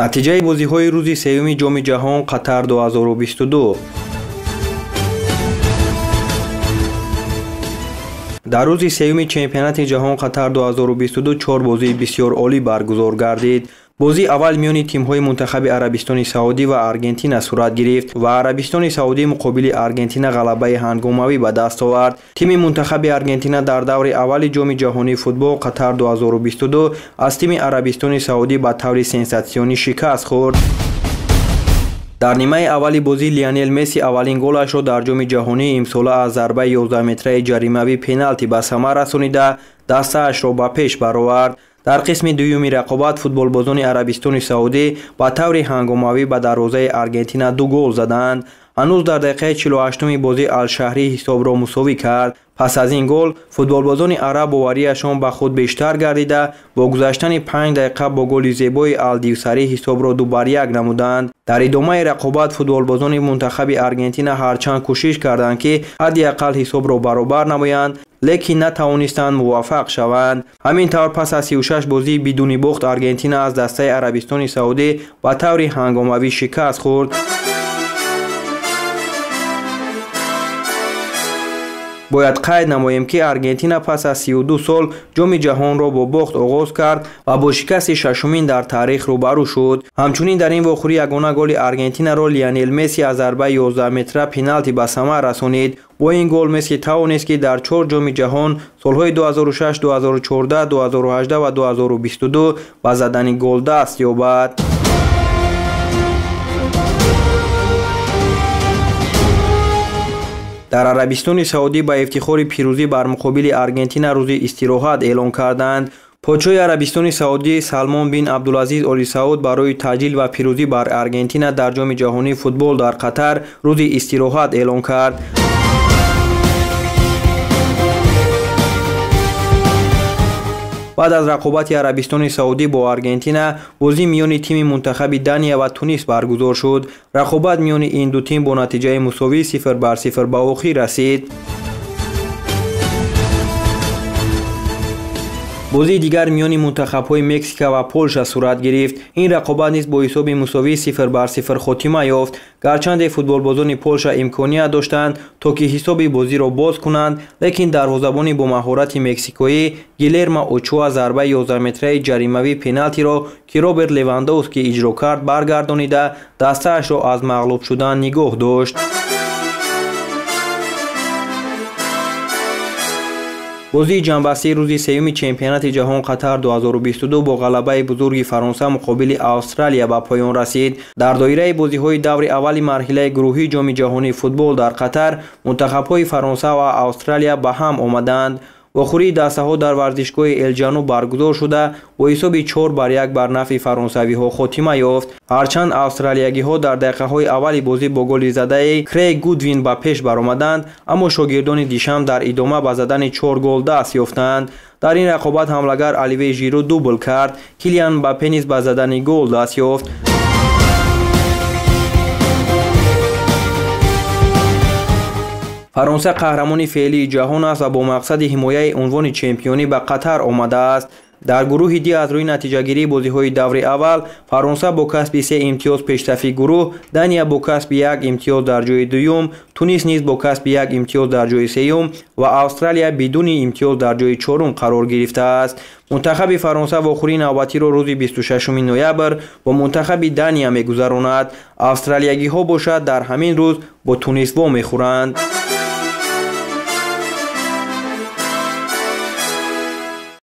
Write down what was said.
натиҷаи бозиҳои рӯзи сеюми ҷоми ҷаҳон Қатар 2022. дар рӯзи сеюми чемпионати ҷаҳон Қатар 2022 чор бозии бисёр олӣ баргузор гардид. бозии аввал миёни тимҳои мунтахаби Арабистони Саудӣ ва Аргентина сурат гирифт ва Арабистони Саудӣ муқобили Аргентина ғалабаи ҳангомавӣ ба даст овард. тими мунтахаби Аргентина дар даври аввали ҷоми ҷаҳонии футбол Қатар 2022 аз тими Арабистони Саудӣ ба таври сенсатсионӣ шикаст хӯрд. дар нимаи аввали бозӣ Лионел Месси аввалин голашро дар ҷоми ҷаҳонии имсола аз зарбаи 11-метраи ҷаримавӣ пеналти ба самар расонида дастаашро ба пеш баровард. дар қисми дуюми рақобат футболбозони Арабистони Саудӣ ба таври ҳангомавӣ ба дарвозаи Аргентина 2 гол заданд. ҳанӯз дар дақиқаи 48-уми бозӣ Ал-Шаҳрӣ ҳисобро мусовӣ кард. пас аз ин гол футболбозони араб боварияшон ба худ бештар гардида бо гузаштани 5 дақиқа бо голи зебои Ал-Дивсарӣ ҳисобро 2-1 намуданд. дар идомаи рақобат футболбозони мунтахаби Аргентина ҳарчанд кӯшиш карданд ки ҳадди аққал ҳисобро баробар намоянд, лекин натавонистанд муваффақ шаванд. ҳамин тавр пас аз 36 бозии бидуни бохт Аргентина аз дастаи Арабистони Саудӣ ба таври ҳангомавӣ шикаст хӯрд. бояд қайд намоем ки Аргентина пас аз 32 сол ҷоми ҷаҳонро бо бохт оғоз кард ва бо шикасти шашумин дар таърих рӯбарӯ шуд. ҳамчунин дар ин вохӯрӣ ягона голи Аргентинаро Лионел Месси аз зарбаи 11-метра пеналти ба самар расонид. бо ин гол Месси тавонист ки дар 4 ҷоми ҷаҳон солҳои 2006, 2014, 2018 ва 2022 ба задани гол даст ёбад. дар Арабистони Саудӣ ба ифтихори пирӯзӣ бар муқобили Аргентина рӯзи истироҳат эълон карданд. подшоҳи Арабистони Саудӣ Салмон бин Абдулазиз Оли Сауд барои таъҷил ва пирӯзӣ бар Аргентина дар ҷоми ҷаҳонии футбол дар Қатар рӯзи истироҳат эълон кард. баъд аз рақобати Арабистони Саудӣ бо Аргентина бозӣ миёни тими мунтахаби Дания ва Тунис баргузор шуд. рақобат миёни ин ду тим бо натиҷаи мусовӣ 0-0 ба охир расид. бозии дигар миёни мунтахабҳои Мексика ва Полша сурат гирифт. ин рақобат низ бо ҳисоби мусовӣ 0-0 хотима ёфт. гарчанде футболбозони Полша имконият доштанд то ки ҳисоби бозиро боз кунанд, лекин дарвозабони бо маҳорати мексикоӣ Гилермо Очуа зарбаи 11-метраи ҷаримавӣ пеналтиро ки Роберт Левандовски иҷро кард баргардонида дастаашро аз мағлуб шудан нигоҳ дошт. бозии ҷанбастии рӯзи сеюми чемпионати ҷаҳон Қатар 2022 бо ғалабаи бузурги Фаронса муқобили Австралия ба поён расид. дар доираи бозиҳои даври аввали марҳилаи гурӯҳии ҷоми ҷаҳонии футбол дар Қатар мунтахабҳои Фаронса ва Австралия ба ҳам омаданд. вохӯрии дастаҳо дар варзишгоҳи Элҷану баргузор шуда бо ҳисоби 4-1 бар нафъи фаронсавиҳо хотима ёфт. ҳарчанд австралиягиҳо дар дақиқаҳои аввали бозӣ бо голизадаи Крейг Гудвин ба пеш баромаданд, аммо шогирдони Дишам дар идома ба задани 4 гол даст ёфтанд. дар ин рақобат ҳамлагар Оливье Жиру дубл кард. Килиан Мбаппе низ ба задани гол даст ёфт. фаронса қаҳрамони феълии ҷаҳон аст ва бо мақсади ҳимояи унвони чемпионӣ ба Қатар омадааст. дар гурӯҳи Д аз рӯи натиҷагирии бозиҳои даври аввал Фаронса бо касби 3 имтиёз пештафи гурӯҳ, Дания бо касби 1 имтиёз дар ҷойи дуюм, Тунис низ бо касби 1 имтиёз дар ҷойи сеюм ва Австралия бидуни имтиёз дар ҷойи чорум қарор гирифтааст. мунтахаби Фаронса вохӯрии навбатиро рӯзи 26 ноябр бо мунтахаби Дания мегузаронад. австралиягиҳо бошад дар ҳамин рӯз бо Тунис вомехӯранд.